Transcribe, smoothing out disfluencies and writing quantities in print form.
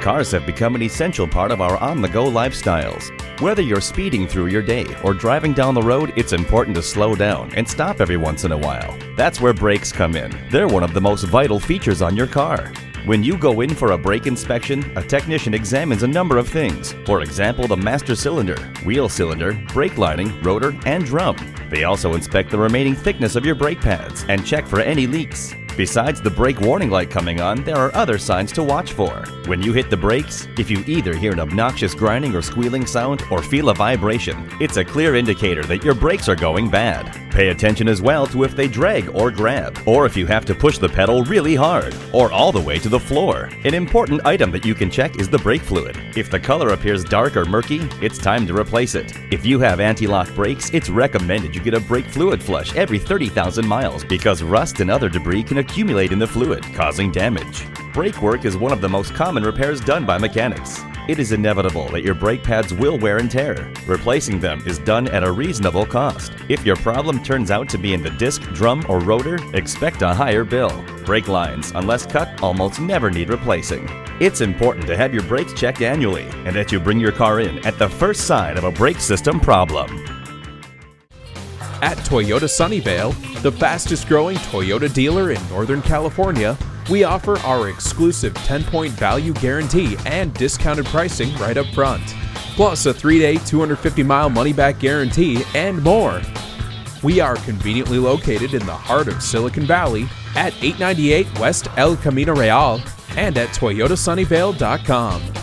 Cars have become an essential part of our on-the-go lifestyles. Whether you're speeding through your day or driving down the road, it's important to slow down and stop every once in a while. That's where brakes come in. They're one of the most vital features on your car. When you go in for a brake inspection, a technician examines a number of things. For example, the master cylinder, wheel cylinder, brake lining, rotor, and drum. They also inspect the remaining thickness of your brake pads and check for any leaks. Besides the brake warning light coming on, there are other signs to watch for. When you hit the brakes, if you either hear an obnoxious grinding or squealing sound or feel a vibration, it's a clear indicator that your brakes are going bad. Pay attention as well to if they drag or grab, or if you have to push the pedal really hard, or all the way to the floor. An important item that you can check is the brake fluid. If the color appears dark or murky, it's time to replace it. If you have anti-lock brakes, it's recommended you get a brake fluid flush every 30,000 miles because rust and other debris can accumulate in the fluid, causing damage. Brake work is one of the most common repairs done by mechanics. It is inevitable that your brake pads will wear and tear. Replacing them is done at a reasonable cost. If your problem turns out to be in the disc, drum, or rotor, expect a higher bill. Brake lines, unless cut, almost never need replacing. It's important to have your brakes checked annually and that you bring your car in at the first sign of a brake system problem. At Toyota Sunnyvale, the fastest growing Toyota dealer in Northern California, we offer our exclusive 10-point value guarantee and discounted pricing right up front, plus a 3-day, 250-mile money-back guarantee and more. We are conveniently located in the heart of Silicon Valley at 898 West El Camino Real and at toyotasunnyvale.com.